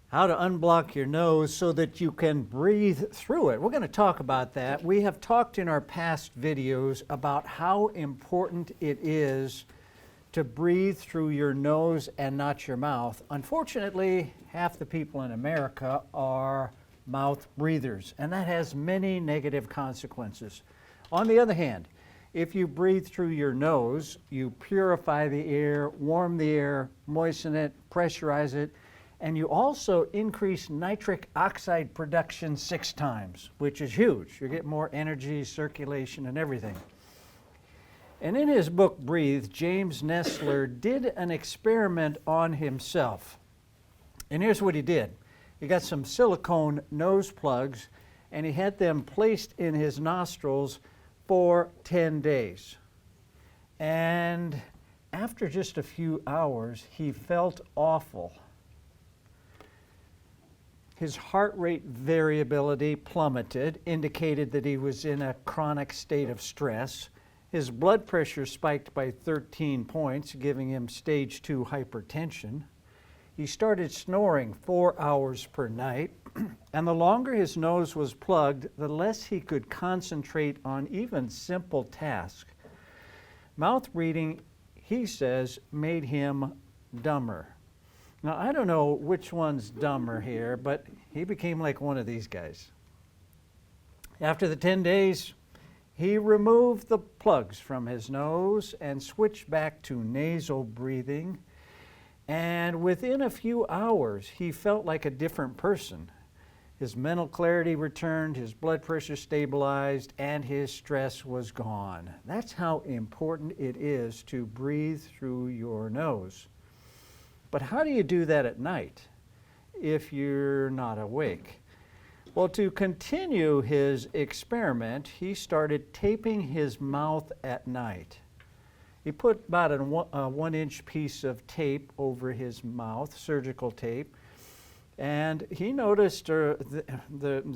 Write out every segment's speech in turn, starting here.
How to unblock your nose so that you can breathe through it. We're going to talk about that. We have talked in our past videos about how important it is to breathe through your nose and not your mouth. Unfortunately, half the people in America are mouth breathers, and that has many negative consequences. On the other hand, if you breathe through your nose, you purify the air, warm the air, moisten it, pressurize it, and you also increase nitric oxide production 6 times, which is huge. You get more energy, circulation, and everything. And in his book, Breathe, James Nesler did an experiment on himself. And here's what he did. He got some silicone nose plugs, and he had them placed in his nostrils for 10 days. And after just a few hours, he felt awful. His heart rate variability plummeted, indicated that he was in a chronic state of stress. His blood pressure spiked by 13 points, giving him stage 2 hypertension. He started snoring 4 hours per night, and the longer his nose was plugged, the less he could concentrate on even simple tasks. Mouth breathing, he says, made him dumber. Now, I don't know which one's dumber here, but he became like one of these guys. After the 10 days, he removed the plugs from his nose and switched back to nasal breathing. And within a few hours, he felt like a different person. His mental clarity returned, his blood pressure stabilized, and his stress was gone. That's how important it is to breathe through your nose. But how do you do that at night if you're not awake? Well, to continue his experiment, he started taping his mouth at night. He put about a 1-inch piece of tape over his mouth, surgical tape, and he noticed the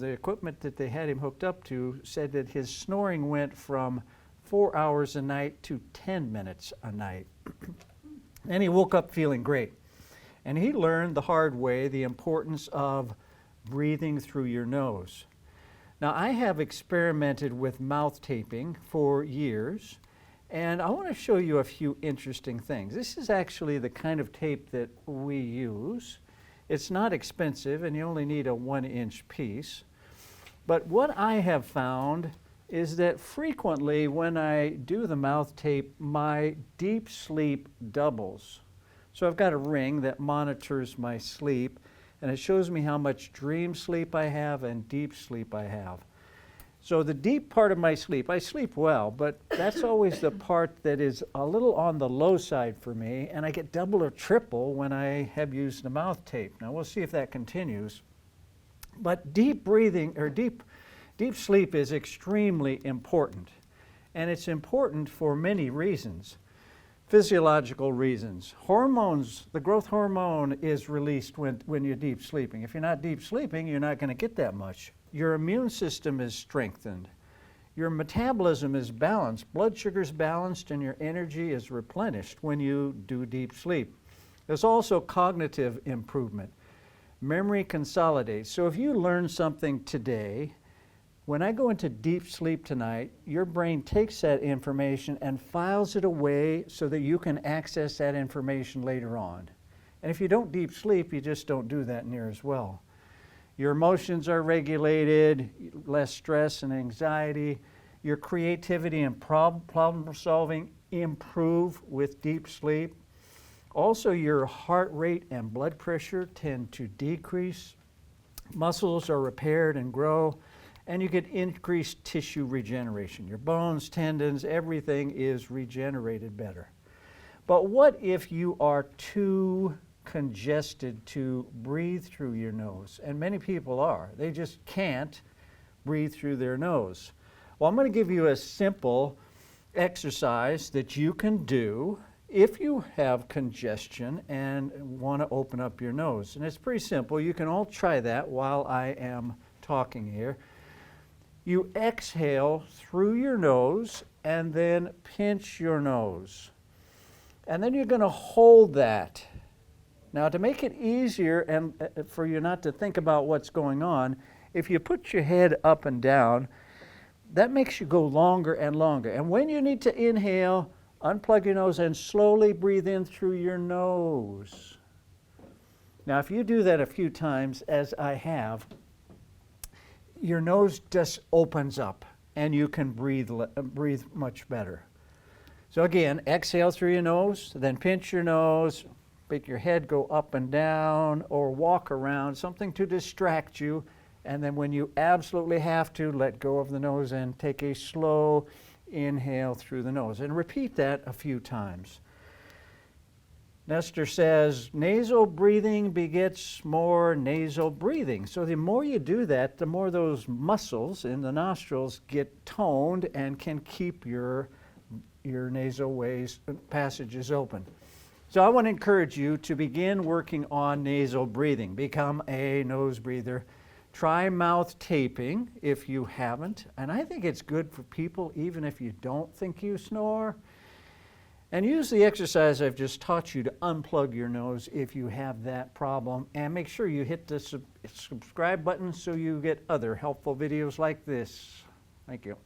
equipment that they had him hooked up to said that his snoring went from 4 hours a night to 10 minutes a night. And he woke up feeling great. And he learned the hard way the importance of breathing through your nose. Now, I have experimented with mouth taping for years, and I want to show you a few interesting things. This is actually the kind of tape that we use. It's not expensive, and you only need a 1-inch piece. But what I have found is that frequently when I do the mouth tape, my deep sleep doubles. So I've got a ring that monitors my sleep, and it shows me how much dream sleep I have and deep sleep I have. So the deep part of my sleep, I sleep well, but that's always the part that is a little on the low side for me, and I get double or triple when I have used the mouth tape. Now we'll see if that continues. But deep breathing, or deep sleep is extremely important, and it's important for many reasons. Physiological reasons. Hormones, the growth hormone is released when you're deep sleeping. If you're not deep sleeping, you're not going to get that much. Your immune system is strengthened. Your metabolism is balanced. Blood sugar is balanced and your energy is replenished when you do deep sleep. There's also cognitive improvement. Memory consolidates. So if you learn something today, when I go into deep sleep tonight, your brain takes that information and files it away so that you can access that information later on. And if you don't deep sleep, you just don't do that near as well. Your emotions are regulated, less stress and anxiety. Your creativity and problem solving improve with deep sleep. Also, your heart rate and blood pressure tend to decrease. Muscles are repaired and grow. And you get increased tissue regeneration. Your bones, tendons, everything is regenerated better. But what if you are too congested to breathe through your nose? And many people are. They just can't breathe through their nose. Well, I'm going to give you a simple exercise that you can do if you have congestion and want to open up your nose. And it's pretty simple. You can all try that while I am talking here. You exhale through your nose and then pinch your nose. And then you're going to hold that Now, to make it easier and for you not to think about what's going on, if you put your head up and down, that makes you go longer and longer. And when you need to inhale, unplug your nose and slowly breathe in through your nose. Now, if you do that a few times, as I have, your nose just opens up and you can breathe much better. So again, exhale through your nose, then pinch your nose, make your head go up and down or walk around, something to distract you. And then when you absolutely have to, let go of the nose and take a slow inhale through the nose. And repeat that a few times. Nestor says, nasal breathing begets more nasal breathing. So the more you do that, the more those muscles in the nostrils get toned and can keep your nasal ways passages open. So I want to encourage you to begin working on nasal breathing. Become a nose breather. Try mouth taping if you haven't. And I think it's good for people even if you don't think you snore. And use the exercise I've just taught you to unplug your nose if you have that problem. And make sure you hit the subscribe button so you get other helpful videos like this. Thank you.